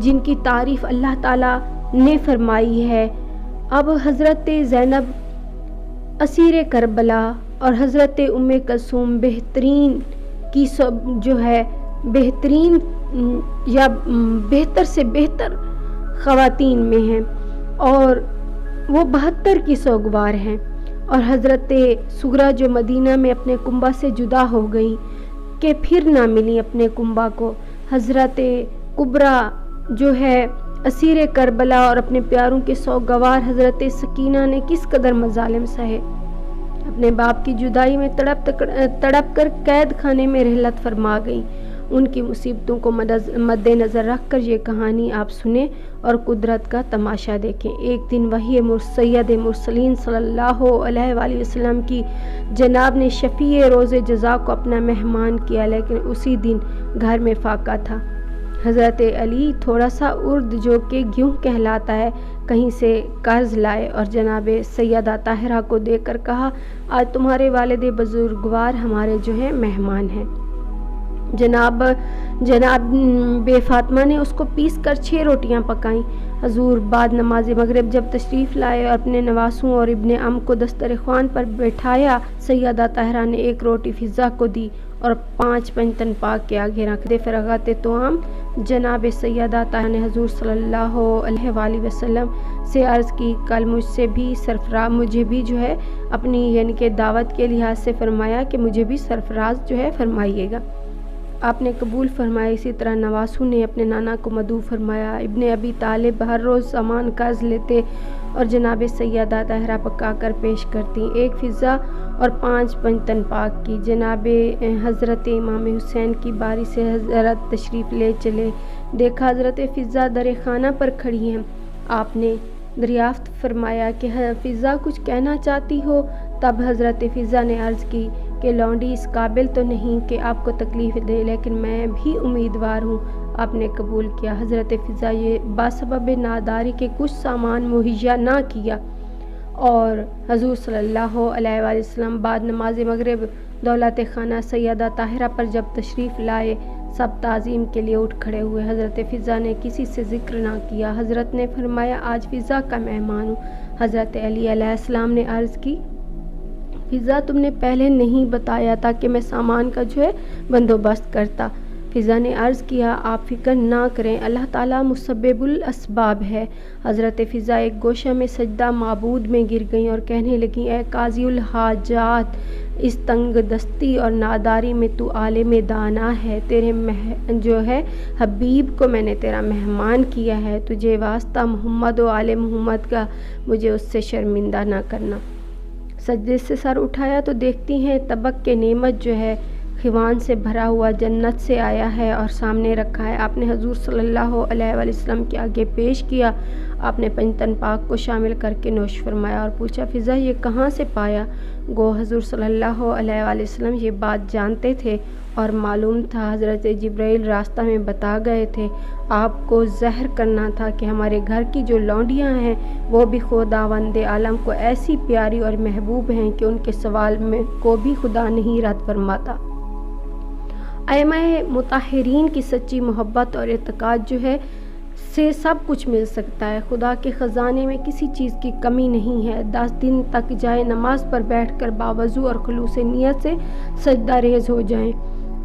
جن کی تعریف اللہ تعالیٰ نے فرمائی ہے۔ اب حضرت زینب اسیر کربلا اور حضرت ام کلثوم بہترین کی بہترین یا بہتر سے بہتر خواتین میں ہیں اور وہ 72 کی سوگوار ہیں، اور حضرت سغرا جو مدینہ میں اپنے کنبہ سے جدا ہو گئیں کہ پھر نہ ملی اپنے کنبہ کو، حضرت کبرا جو ہے اسیر کربلا اور اپنے پیاروں کے سوگوار حضرت سکینہ نے کس قدر مظالم سہے، اپنے باپ کی جدائی میں تڑپ کر قید خانے میں رحلت فرما گئیں۔ ان کی مصیبتوں کو مد نظر رکھ کر یہ کہانی آپ سنیں اور قدرت کا تماشا دیکھیں۔ ایک دن وہی سید مرسلین صلی اللہ علیہ وآلہ وسلم کی جناب نے شفیع روز جزا کو اپنا مہمان کیا، لیکن اسی دن گھر میں فاقہ تھا۔ حضرت علی تھوڑا سا ارد جو کہ گیہوں کہلاتا ہے کہیں سے قرض لائے اور جناب سیدہ طاہرہ کو دے کر کہا، آج تمہارے والد بزرگوار ہمارے جو ہیں مہمان ہیں۔ جناب بے فاطمہ نے اس کو پیس کر 6 روٹیاں پکائیں۔ حضور بعد نماز مغرب جب تشریف لائے اور اپنے نواسوں اور ابن عم کو دسترخوان پر بٹھایا، سیدہ طاہرہ نے 1 روٹی فضہ کو دی اور 5 پنجتن پاک کے آگے رکھ دے۔ فراغت توام جناب سیدہ طاہرہ نے حضور صلی اللہ علیہ وآلہ وسلم سے عرض کی، کل مجھے بھی جو ہے اپنی یعنی کہ دعوت کے لحاظ سے فرمایا کہ مجھے بھی سرفراز جو ہے فرمائیے گا۔ آپ نے قبول فرمایا۔ اسی طرح نواسوں نے اپنے نانا کو مدعو فرمایا۔ ابن ابی طالب ہر روز سامان قرض لیتے اور جناب سیدہ طاہرہ پکا کر پیش کرتی، 1 فضہ اور 5 پنجتن پاک کی۔ جناب حضرت امام حسین کی باری سے حضرت تشریف لے چلے، دیکھا حضرت فضہ در خانہ پر کھڑی ہیں۔ آپ نے دریافت فرمایا کہ فضہ کچھ کہنا چاہتی ہو؟ تب حضرت فضہ نے عرض کی کہ لونڈی اس قابل تو نہیں کہ آپ کو تکلیف دے، لیکن میں بھی امیدوار ہوں۔ آپ نے قبول کیا۔ حضرت فضہ یہ باسبب ناداری کے کچھ سامان مہیا نہ کیا اور حضور صلی اللہ علیہ وآلہ وسلم بعد نماز مغرب دولت خانہ سیدہ طاہرہ پر جب تشریف لائے، سب تعظیم کے لیے اٹھ کھڑے ہوئے۔ حضرت فضہ نے کسی سے ذکر نہ کیا۔ حضرت نے فرمایا، آج فضہ کا مہمان ہوں۔ حضرت علی علیہ السلام نے عرض کی، فضہ تم نے پہلے نہیں بتایا تھا کہ میں سامان کا جو ہے بندوبست کرتا۔ فضہ نے عرض کیا، آپ فکر نہ کریں، اللہ تعالیٰ مسبب الاسباب ہے۔ حضرت فضہ ایک گوشہ میں سجدہ معبود میں گر گئیں اور کہنے لگیں، اے قاضی الحاجات، اس تنگ دستی اور ناداری میں تو عالم دانا ہے، تیرے جو ہے حبیب کو میں نے تیرا مہمان کیا ہے، تجھے واسطہ محمد و آل محمد کا، مجھے اس سے شرمندہ نہ کرنا۔ سجدے سے سر اٹھایا تو دیکھتی ہیں طبق کے نعمت جو ہے خوان سے بھرا ہوا جنت سے آیا ہے اور سامنے رکھا ہے۔ آپ نے حضور صلی اللہ علیہ وآلہ وسلم کے آگے پیش کیا۔ آپ نے پنجتن پاک کو شامل کر کے نوش فرمایا اور پوچھا، فضہ یہ کہاں سے پایا؟ گو حضور صلی اللہ علیہ وآلہ وسلم یہ بات جانتے تھے اور معلوم تھا، حضرت جبرائیل راستہ میں بتا گئے تھے، آپ کو ظاہر کرنا تھا کہ ہمارے گھر کی جو لونڈیاں ہیں وہ بھی خداوند عالم کو ایسی پیاری اور محبوب ہیں کہ ان کے سوال میں کو بھی خدا نہیں رد فرماتا۔ ائمہ مطہرین کی سچی محبت اور اعتقاد جو ہے سے سب کچھ مل سکتا ہے۔ خدا کے خزانے میں کسی چیز کی کمی نہیں ہے۔ 10 دن تک جائے نماز پر بیٹھ کر باوضو اور خلوص نیت سے سجدہ ریز ہو جائیں،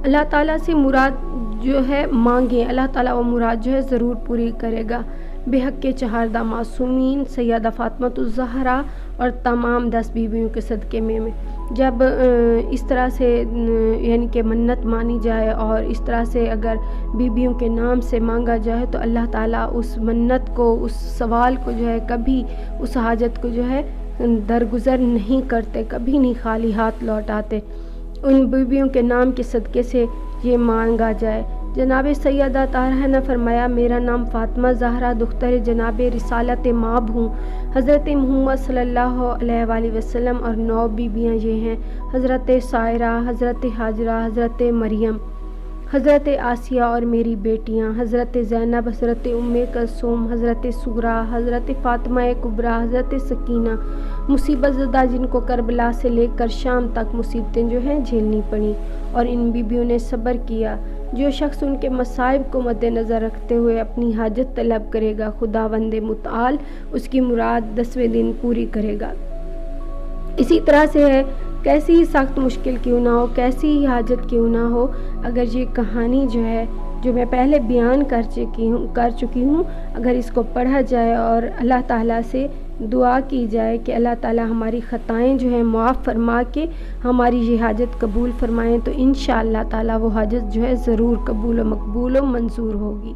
اللہ تعالیٰ سے مراد جو ہے مانگیں، اللہ تعالیٰ وہ مراد جو ہے ضرور پوری کرے گا۔ بے حق کے 4 معصومین سیدہ فاطمہ الزہرا اور تمام 10 بیویوں کے صدقے میں جب اس طرح سے یعنی کہ منت مانی جائے اور اس طرح سے اگر بیویوں کے نام سے مانگا جائے تو اللہ تعالیٰ اس منت کو، اس سوال کو جو ہے کبھی اس حاجت کو جو ہے درگزر نہیں کرتے، کبھی نہیں خالی ہاتھ لوٹاتے۔ ان بیویوں کے نام کے صدقے سے یہ مانگا جائے۔ جناب سیدہ طاہرہ نے فرمایا، میرا نام فاطمہ زہرا دختر جناب رسالت مآب ہوں۔ حضرت محمد صلی اللہ علیہ وآلہ وسلم اور 9 بیویاں یہ ہیں، حضرت سائرہ، حضرت حاجرہ، حضرت مریم، حضرت آسیہ اور میری بیٹیاں، حضرت زینب، حضرت ام کلثوم، حضرت سغرا، حضرت فاطمہ کبریٰ، حضرت سکینہ، مصیبت زدہ جن کو کربلا سے لے کر شام تک مصیبتیں جو ہیں جھیلنی پڑیں اور ان بیویوں نے صبر کیا۔ جو شخص ان کے مصائب کو مد نظر رکھتے ہوئے اپنی حاجت طلب کرے گا، خداوند متعال اس کی مراد 10ویں دن پوری کرے گا۔ اسی طرح سے ہے، کیسی ہی سخت مشکل کیوں نہ ہو، کیسی ہی حاجت کیوں نہ ہو، اگر یہ کہانی جو ہے جو میں پہلے بیان کر چکی ہوں، اگر اس کو پڑھا جائے اور اللہ تعالیٰ سے دعا کی جائے کہ اللہ تعالیٰ ہماری خطائیں جو ہیں معاف فرما کے ہماری یہ حاجت قبول فرمائیں، تو انشاءاللہ تعالیٰ وہ حاجت جو ہے ضرور قبول و مقبول و منظور ہوگی۔